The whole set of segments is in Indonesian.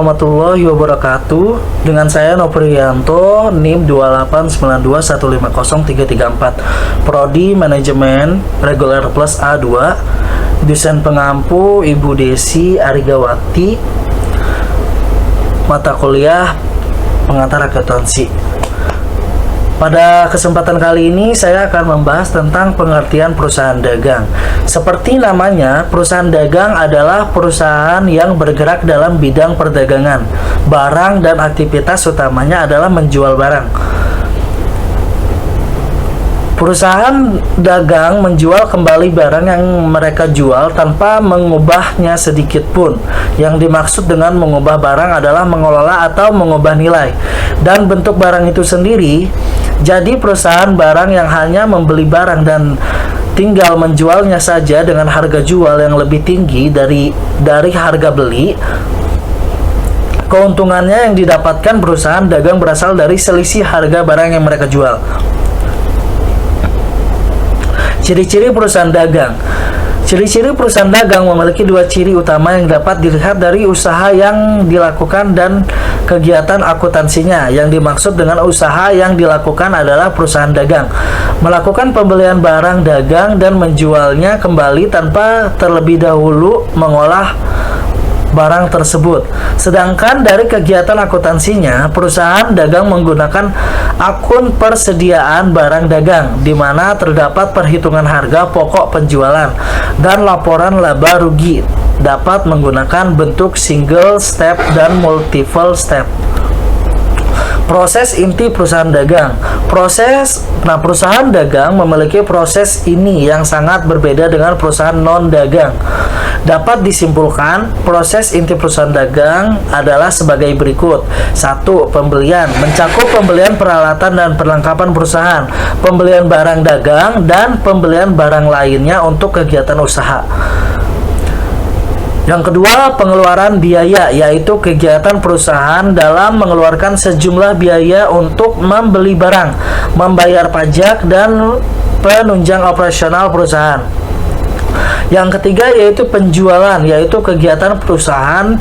warahmatullahi wabarakatuh. Dengan saya Noprianto, NIM 28921503334, Prodi Manajemen Reguler Plus A2. Dosen pengampu Ibu Desi Arigawati. Mata kuliah pengantar akuntansi. Pada kesempatan kali ini saya akan membahas tentang pengertian perusahaan dagang. Seperti namanya, perusahaan dagang adalah perusahaan yang bergerak dalam bidang perdagangan. Barang dan aktivitas utamanya adalah menjual barang. Perusahaan dagang menjual kembali barang yang mereka jual tanpa mengubahnya sedikit pun. Yang dimaksud dengan mengubah barang adalah mengelola atau mengubah nilai dan bentuk barang itu sendiri. Jadi perusahaan barang yang hanya membeli barang dan tinggal menjualnya saja dengan harga jual yang lebih tinggi dari harga beli. Keuntungannya yang didapatkan perusahaan dagang berasal dari selisih harga barang yang mereka jual. Ciri-ciri perusahaan dagang. Ciri-ciri perusahaan dagang memiliki dua ciri utama yang dapat dilihat dari usaha yang dilakukan dan kegiatan akuntansinya. Yang dimaksud dengan usaha yang dilakukan adalah perusahaan dagang melakukan pembelian barang dagang dan menjualnya kembali tanpa terlebih dahulu mengolah barang tersebut. Sedangkan dari kegiatan akuntansinya, perusahaan dagang menggunakan akun persediaan barang dagang, di mana terdapat perhitungan harga pokok penjualan dan laporan laba rugi. Dapat menggunakan bentuk single step dan multiple step. Proses inti perusahaan dagang. Perusahaan dagang memiliki proses ini yang sangat berbeda dengan perusahaan non-dagang. Dapat disimpulkan, proses inti perusahaan dagang adalah sebagai berikut. 1. Pembelian. Mencakup pembelian peralatan dan perlengkapan perusahaan, pembelian barang dagang, dan pembelian barang lainnya untuk kegiatan usaha. Yang kedua, pengeluaran biaya, yaitu kegiatan perusahaan dalam mengeluarkan sejumlah biaya untuk membeli barang, membayar pajak, dan penunjang operasional perusahaan. Yang ketiga yaitu penjualan, yaitu kegiatan perusahaan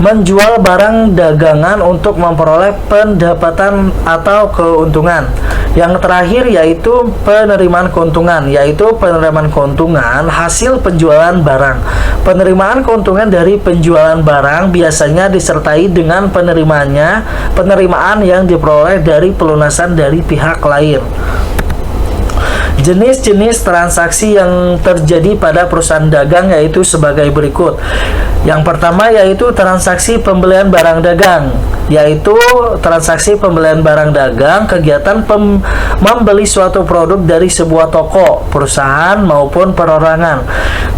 menjual barang dagangan untuk memperoleh pendapatan atau keuntungan. Yang terakhir yaitu penerimaan keuntungan, yaitu penerimaan keuntungan hasil penjualan barang. Penerimaan keuntungan dari penjualan barang biasanya disertai dengan penerimaan yang diperoleh dari pelunasan dari pihak lain. Jenis-jenis transaksi yang terjadi pada perusahaan dagang yaitu sebagai berikut. Yang pertama yaitu transaksi pembelian barang dagang, yaitu transaksi pembelian barang dagang, kegiatan membeli suatu produk dari sebuah toko, perusahaan maupun perorangan.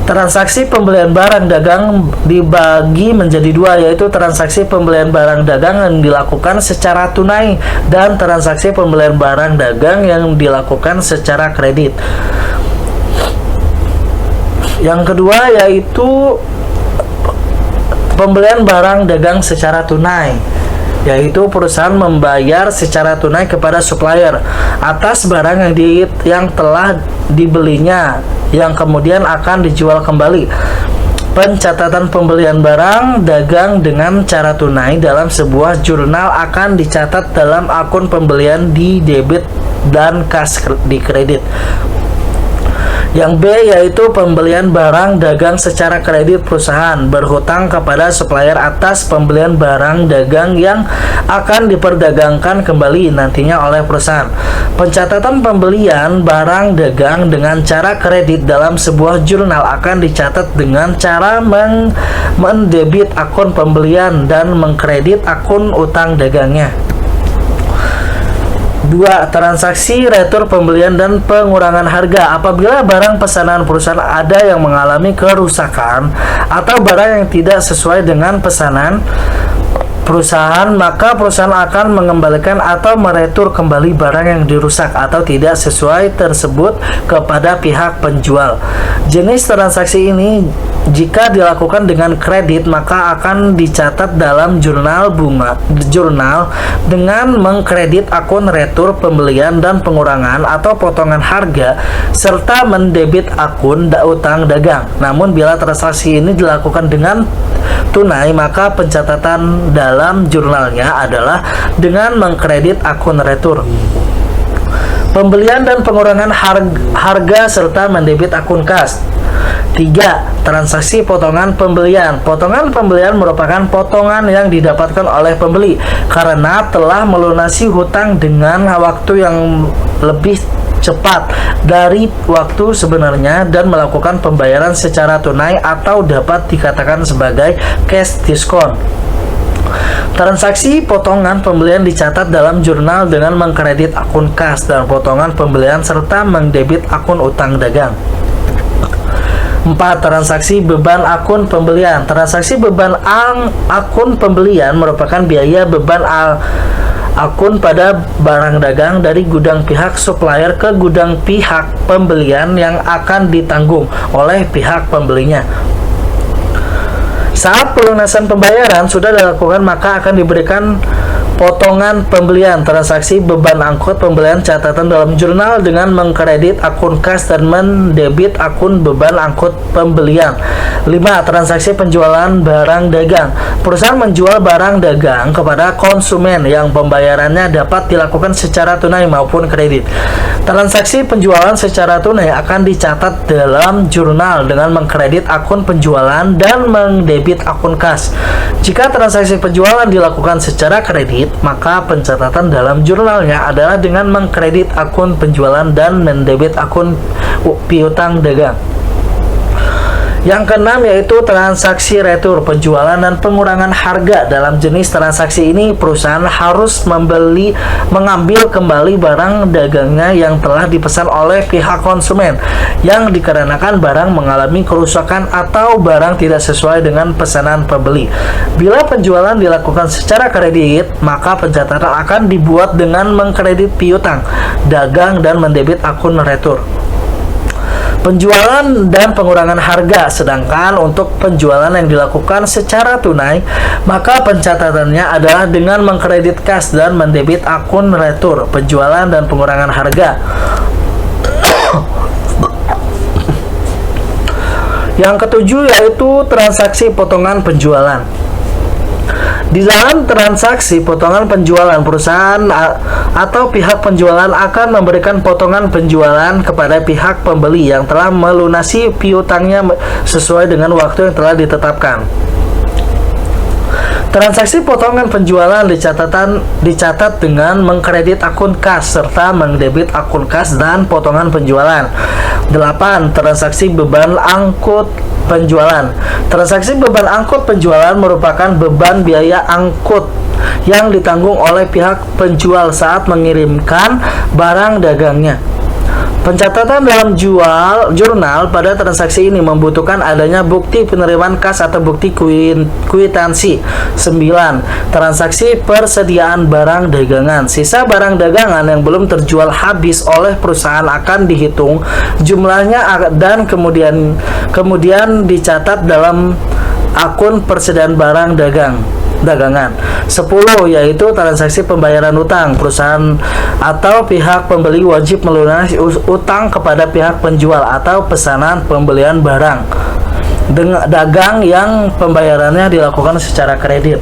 Transaksi pembelian barang dagang dibagi menjadi dua, yaitu transaksi pembelian barang dagang yang dilakukan secara tunai dan transaksi pembelian barang dagang yang dilakukan secara kredit. Yang kedua yaitu pembelian barang dagang secara tunai, yaitu perusahaan membayar secara tunai kepada supplier atas barang yang telah dibelinya yang kemudian akan dijual kembali. Pencatatan pembelian barang dagang dengan cara tunai dalam sebuah jurnal akan dicatat dalam akun pembelian di debit dan kas di kredit. Yang B yaitu pembelian barang dagang secara kredit. Perusahaan berhutang kepada supplier atas pembelian barang dagang yang akan diperdagangkan kembali nantinya oleh perusahaan. Pencatatan pembelian barang dagang dengan cara kredit dalam sebuah jurnal akan dicatat dengan cara mendebit akun pembelian dan mengkredit akun utang dagangnya. 2. Transaksi retur pembelian dan pengurangan harga. Apabila barang pesanan perusahaan ada yang mengalami kerusakan atau barang yang tidak sesuai dengan pesanan, maka perusahaan akan mengembalikan atau meretur kembali barang yang dirusak atau tidak sesuai tersebut kepada pihak penjual. Jenis transaksi ini jika dilakukan dengan kredit maka akan dicatat dalam jurnal dengan mengkredit akun retur pembelian dan pengurangan atau potongan harga serta mendebit akun utang dagang. Namun bila transaksi ini dilakukan dengan tunai maka pencatatan dalam jurnalnya adalah dengan mengkredit akun retur pembelian dan pengurangan harga serta mendebit akun kas. 3. Transaksi potongan pembelian. Potongan pembelian merupakan potongan yang didapatkan oleh pembeli karena telah melunasi hutang dengan waktu yang lebih cepat dari waktu sebenarnya dan melakukan pembayaran secara tunai atau dapat dikatakan sebagai cash discount. Transaksi potongan pembelian dicatat dalam jurnal dengan mengkredit akun kas dan potongan pembelian serta mendebit akun utang dagang. 4. Transaksi beban akun pembelian. Transaksi beban akun pembelian merupakan biaya beban akun pada barang dagang dari gudang pihak supplier ke gudang pihak pembelian yang akan ditanggung oleh pihak pembelinya. Saat pelunasan pembayaran sudah dilakukan maka akan diberikan potongan pembelian. Transaksi beban angkut pembelian catatan dalam jurnal dengan mengkredit akun kas dan mendebit akun beban angkut pembelian. 5. Transaksi penjualan barang dagang. Perusahaan menjual barang dagang kepada konsumen yang pembayarannya dapat dilakukan secara tunai maupun kredit. Transaksi penjualan secara tunai akan dicatat dalam jurnal dengan mengkredit akun penjualan dan mendebit akun kas. Jika transaksi penjualan dilakukan secara kredit, maka pencatatan dalam jurnalnya adalah dengan mengkredit akun penjualan dan mendebit akun piutang dagang. Yang keenam yaitu transaksi retur, penjualan dan pengurangan harga. Dalam jenis transaksi ini, perusahaan harus mengambil kembali barang dagangnya yang telah dipesan oleh pihak konsumen yang dikarenakan barang mengalami kerusakan atau barang tidak sesuai dengan pesanan pembeli. Bila penjualan dilakukan secara kredit, maka pencatatan akan dibuat dengan mengkredit piutang dagang dan mendebit akun retur. Penjualan dan pengurangan harga. Sedangkan untuk penjualan yang dilakukan secara tunai, maka pencatatannya adalah dengan mengkredit kas dan mendebit akun retur penjualan dan pengurangan harga. Yang ketujuh yaitu transaksi potongan penjualan. Di dalam transaksi potongan penjualan, perusahaan atau pihak penjualan akan memberikan potongan penjualan kepada pihak pembeli yang telah melunasi piutangnya sesuai dengan waktu yang telah ditetapkan. Transaksi potongan penjualan dicatat dengan mengkredit akun kas serta mendebit akun kas dan potongan penjualan. 8. Transaksi beban angkut penjualan. Transaksi beban angkut penjualan merupakan beban biaya angkut yang ditanggung oleh pihak penjual saat mengirimkan barang dagangnya. Pencatatan dalam jurnal pada transaksi ini membutuhkan adanya bukti penerimaan kas atau bukti kwitansi. 9. Transaksi persediaan barang dagangan. Sisa barang dagangan yang belum terjual habis oleh perusahaan akan dihitung jumlahnya dan kemudian dicatat dalam akun persediaan barang dagangan. 10. Yaitu transaksi pembayaran utang. Perusahaan atau pihak pembeli wajib melunasi utang kepada pihak penjual atau pesanan pembelian barang dagang yang pembayarannya dilakukan secara kredit.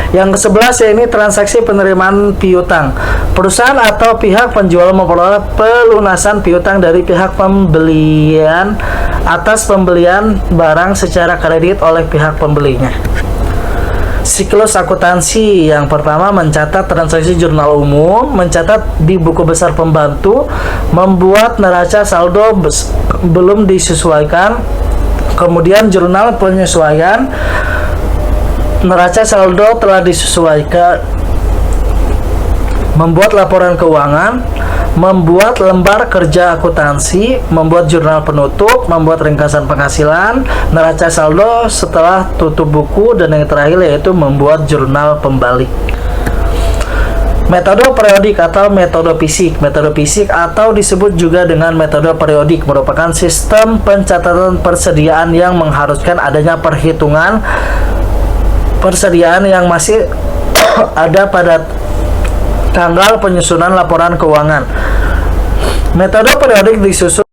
Yang ke-11 yaitu transaksi penerimaan piutang. Perusahaan atau pihak penjual memperoleh pelunasan piutang dari pihak pembelian atas pembelian barang secara kredit oleh pihak pembelinya. Siklus akuntansi. Yang pertama, mencatat transaksi jurnal umum, mencatat di buku besar pembantu, membuat neraca saldo belum disesuaikan, kemudian jurnal penyesuaian, neraca saldo telah disesuaikan, membuat laporan keuangan, membuat lembar kerja akuntansi, membuat jurnal penutup, membuat ringkasan penghasilan, neraca saldo setelah tutup buku, dan yang terakhir yaitu membuat jurnal pembalik. Metode periodik atau metode fisik. Metode fisik atau disebut juga dengan metode periodik merupakan sistem pencatatan persediaan yang mengharuskan adanya perhitungan persediaan yang masih ada pada tanggal penyusunan laporan keuangan. Metode periodik disusun.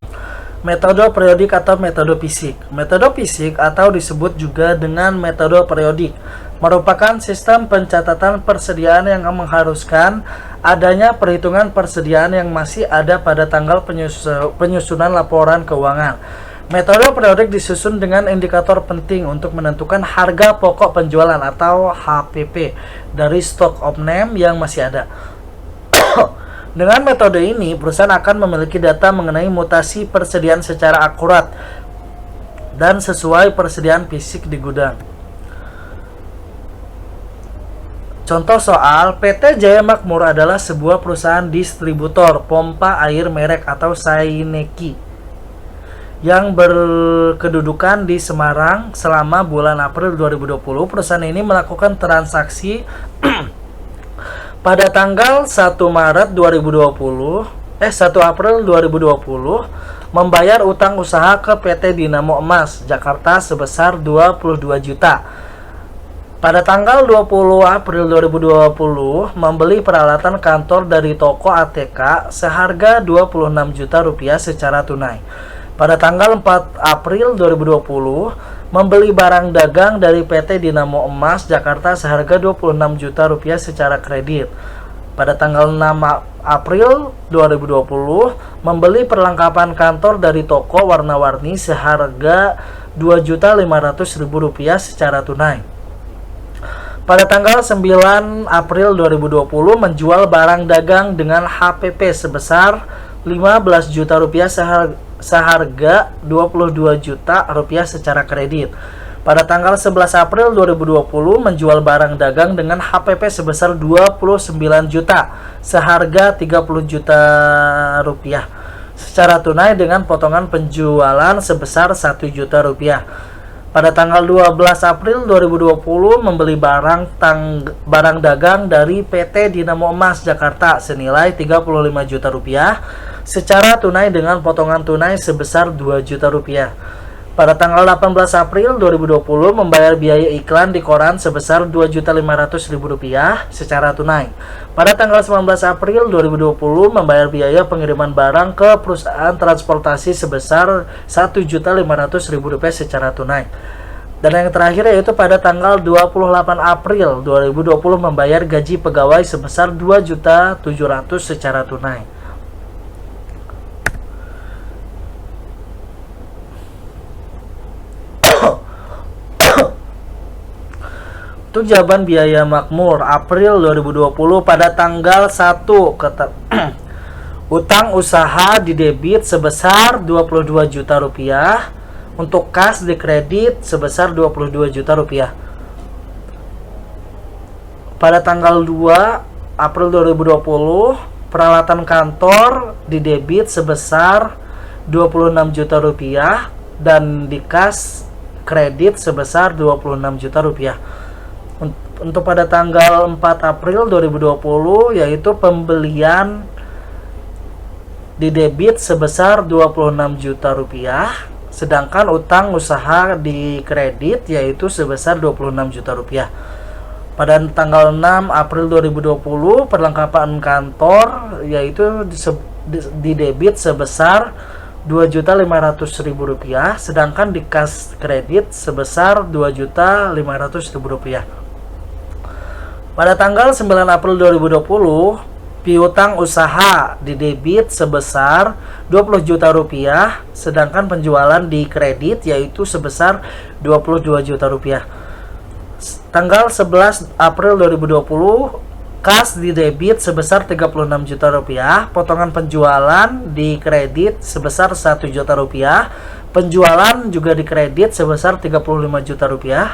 Metode periodik atau metode fisik. Metode fisik atau disebut juga dengan metode periodik merupakan sistem pencatatan persediaan yang mengharuskan adanya perhitungan persediaan yang masih ada pada tanggal penyusunan laporan keuangan. Metode periodik disusun dengan indikator penting untuk menentukan harga pokok penjualan atau HPP dari stock of name yang masih ada. Dengan metode ini, perusahaan akan memiliki data mengenai mutasi persediaan secara akurat dan sesuai persediaan fisik di gudang. Contoh soal, PT Jaya Makmur adalah sebuah perusahaan distributor pompa air merek atau Saineki yang berkedudukan di Semarang. Selama bulan April 2020, perusahaan ini melakukan transaksi pada tanggal 1 April 2020 membayar utang usaha ke PT Dinamo Emas Jakarta sebesar 22 juta. Pada tanggal 20 April 2020 membeli peralatan kantor dari toko ATK seharga 26 juta rupiah secara tunai. Pada tanggal 4 April 2020 membeli barang dagang dari PT Dinamo Emas Jakarta seharga 26 juta rupiah secara kredit. Pada tanggal 6 April 2020 membeli perlengkapan kantor dari toko warna-warni seharga 2.500.000 rupiah secara tunai. Pada tanggal 9 April 2020 menjual barang dagang dengan HPP sebesar 15 juta rupiah seharga 22 juta rupiah secara kredit. Pada tanggal 11 April 2020 menjual barang dagang dengan HPP sebesar 29 juta seharga 30 juta rupiah secara tunai dengan potongan penjualan sebesar 1 juta rupiah. Pada tanggal 12 April 2020 membeli barang dagang dari PT Dinamo Emas Jakarta senilai 35 juta rupiah secara tunai dengan potongan tunai sebesar 2 juta rupiah. Pada tanggal 18 April 2020 membayar biaya iklan di koran sebesar 2.500.000 rupiah secara tunai. Pada tanggal 19 April 2020 membayar biaya pengiriman barang ke perusahaan transportasi sebesar 1.500.000 rupiah secara tunai. Dan yang terakhir yaitu pada tanggal 28 April 2020 membayar gaji pegawai sebesar 2.700.000 secara tunai. Untuk jawaban biaya makmur April 2020 pada tanggal 1 utang usaha didebit sebesar 22 juta rupiah, untuk kas dikredit sebesar 22 juta rupiah. Pada tanggal 2 April 2020 peralatan kantor didebit sebesar 26 juta rupiah dan di kas kredit sebesar 26 juta rupiah. Untuk pada tanggal 4 April 2020 yaitu pembelian didebit sebesar 26 juta rupiah, sedangkan utang usaha di kredit yaitu sebesar 26 juta rupiah. Pada tanggal 6 April 2020 perlengkapan kantor yaitu didebit sebesar 2.500.000 rupiah, sedangkan di kas kredit sebesar 2.500.000 rupiah. Pada tanggal 9 April 2020, piutang usaha didebit sebesar 20 juta rupiah, sedangkan penjualan di kredit yaitu sebesar 22 juta rupiah. Tanggal 11 April 2020, kas didebit sebesar 36 juta rupiah, potongan penjualan di kredit sebesar 1 juta rupiah, penjualan juga di kredit sebesar 35 juta rupiah.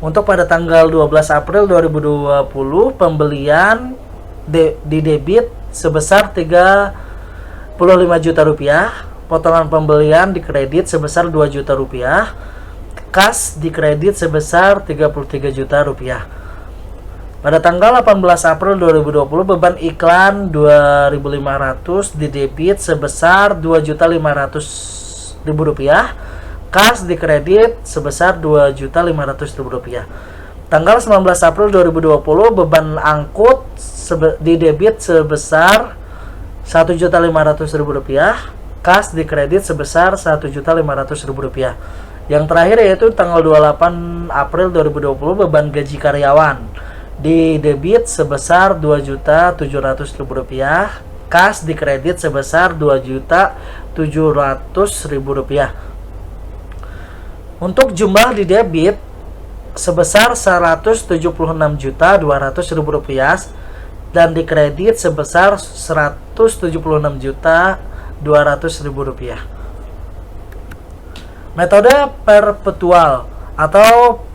Untuk pada tanggal 12 April 2020 pembelian di debit sebesar 35 juta rupiah, potongan pembelian di kredit sebesar 2 juta rupiah, kas di kredit sebesar 33 juta rupiah. Pada tanggal 18 April 2020, beban iklan 2.500 di debit sebesar 2.500.000 rupiah, kas di kredit sebesar 2.500.000 rupiah. Tanggal 19 April 2020, beban angkut di debit sebesar 1.500.000 rupiah, kas di kredit sebesar 1.500.000 rupiah. Yang terakhir yaitu tanggal 28 April 2020, beban gaji karyawan di debit sebesar 2.700.000 rupiah, kas di kredit sebesar 2.700.000 rupiah. Untuk jumlah di debit sebesar 176.200.000 rupiah dan di kredit sebesar 176.200.000 rupiah. Metode perpetual atau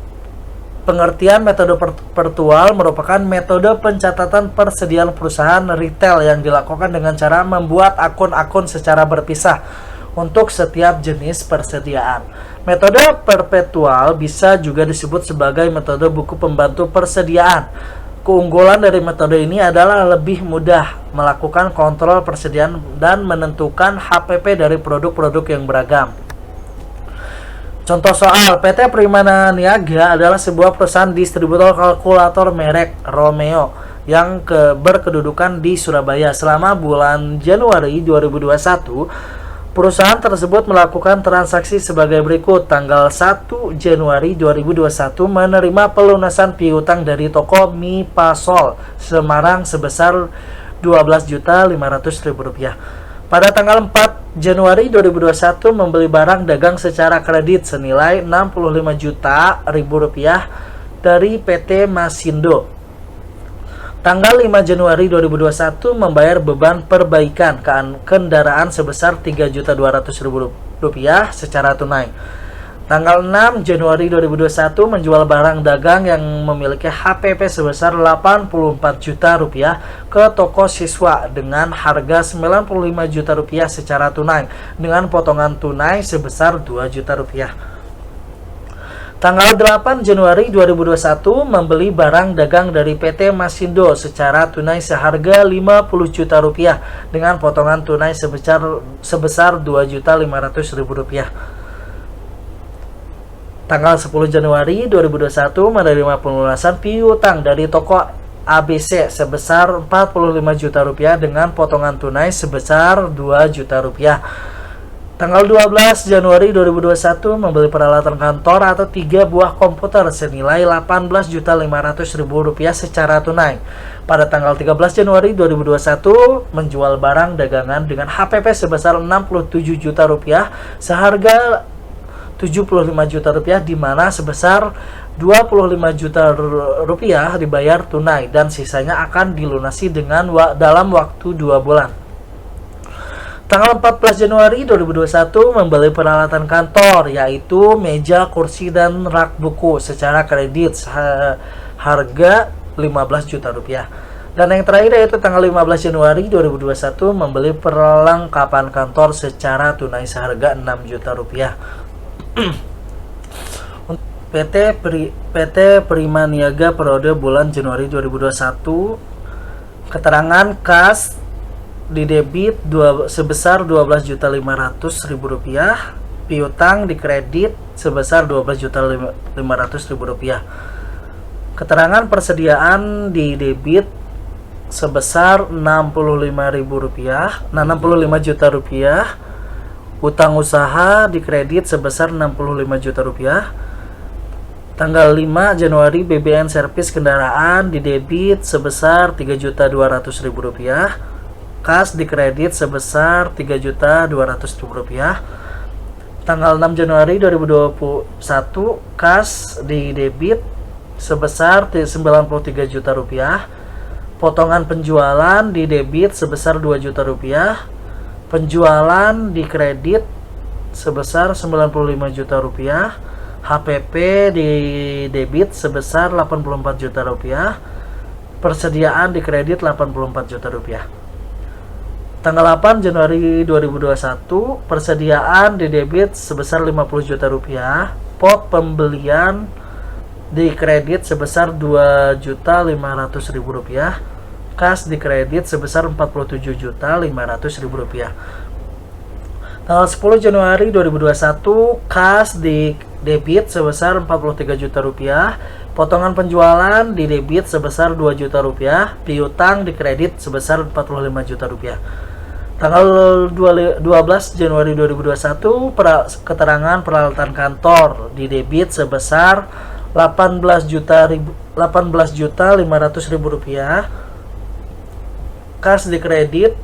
pengertian metode perpetual merupakan metode pencatatan persediaan perusahaan retail yang dilakukan dengan cara membuat akun-akun secara berpisah untuk setiap jenis persediaan. Metode perpetual bisa juga disebut sebagai metode buku pembantu persediaan. Keunggulan dari metode ini adalah lebih mudah melakukan kontrol persediaan dan menentukan HPP dari produk-produk yang beragam. Contoh soal, PT Primana Niaga adalah sebuah perusahaan distributor kalkulator merek Romeo yang berkedudukan di Surabaya. Selama bulan Januari 2021, perusahaan tersebut melakukan transaksi sebagai berikut. Tanggal 1 Januari 2021 menerima pelunasan piutang dari toko Mipasol Semarang sebesar Rp12.500.000. Pada tanggal 4 Januari 2021 membeli barang dagang secara kredit senilai Rp65 juta dari PT Masindo. Tanggal 5 Januari 2021 membayar beban perbaikan kendaraan sebesar Rp3.200.000 secara tunai. Tanggal 6 Januari 2021 menjual barang dagang yang memiliki HPP sebesar Rp84 juta ke toko siswa dengan harga Rp95 juta secara tunai dengan potongan tunai sebesar Rp2 juta. Tanggal 8 Januari 2021 membeli barang dagang dari PT Masindo secara tunai seharga Rp50 juta dengan potongan tunai sebesar Rp2.500.000. Tanggal 10 Januari 2021 menerima pelunasan piutang dari toko ABC sebesar Rp45 juta dengan potongan tunai sebesar Rp2 juta. Tanggal 12 Januari 2021 membeli peralatan kantor atau 3 buah komputer senilai Rp18.500.000 secara tunai. Pada tanggal 13 Januari 2021 menjual barang dagangan dengan HPP sebesar Rp67 juta seharga Rp75 juta di mana sebesar Rp25 juta dibayar tunai dan sisanya akan dilunasi dalam waktu 2 bulan. Tanggal 14 Januari 2021 membeli peralatan kantor yaitu meja, kursi, dan rak buku secara kredit harga Rp15 juta. Dan yang terakhir yaitu tanggal 15 Januari 2021 membeli perlengkapan kantor secara tunai seharga Rp6 juta. PT Prima Niaga periode bulan Januari 2021, keterangan kas di debit sebesar Rp12.500.000, piutang di kredit sebesar Rp12.500.000. Keterangan persediaan di debit sebesar Rp65 juta, utang usaha di kredit sebesar Rp65 juta. Tanggal 5 Januari BBM servis kendaraan di debit sebesar Rp3.200.000, kas di kredit sebesar Rp3.200.000. Tanggal 6 Januari 2021 kas di debit sebesar Rp93 juta, potongan penjualan di debit sebesar Rp2 juta, penjualan di kredit sebesar Rp95 juta, HPP di debit sebesar Rp84 juta, persediaan di kredit 84 juta rupiah. Tanggal 8 Januari 2021, persediaan di debit sebesar 50 juta rupiah, pot pembelian di kredit sebesar 2.500.000 rupiah, kas di kredit sebesar 47.500.000 rupiah. Tanggal 10 Januari 2021, kas di debit sebesar 43 juta rupiah, potongan penjualan di debit sebesar 2 juta rupiah, piutang di kredit sebesar 45 juta rupiah. Tanggal 12 Januari 2021, keterangan peralatan kantor di debit sebesar 18.500.000 rupiah, kas di kredit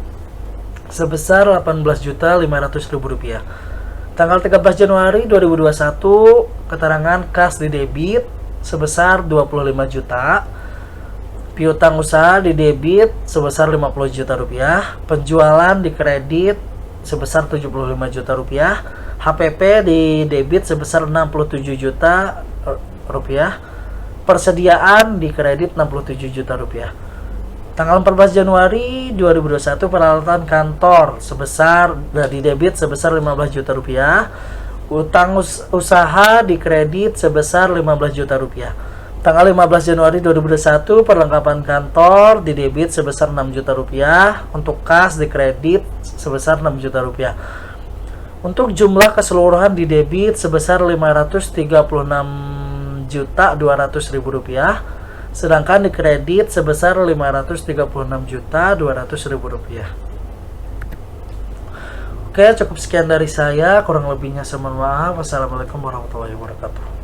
sebesar 18.500.000 rupiah. Tanggal 13 Januari 2021, keterangan kas di debit sebesar 25 juta, piutang usaha di debit sebesar 50 juta rupiah, penjualan di kredit sebesar 75 juta rupiah, HPP di debit sebesar 67 juta rupiah, persediaan di kredit 67 juta rupiah. Tanggal 14 Januari 2021, peralatan kantor sebesar di debit sebesar 15 juta rupiah, utang usaha di kredit sebesar 15 juta rupiah. Tanggal 15 Januari 2021, perlengkapan kantor di debit sebesar 6 juta rupiah, untuk kas di kredit sebesar 6 juta rupiah. Untuk jumlah keseluruhan di debit sebesar 536.200.000 rupiah, sedangkan di kredit sebesar 536.200.000 rupiah. Oke, cukup sekian dari saya, kurang lebihnya saya mohon maaf. Wassalamualaikum warahmatullahi wabarakatuh.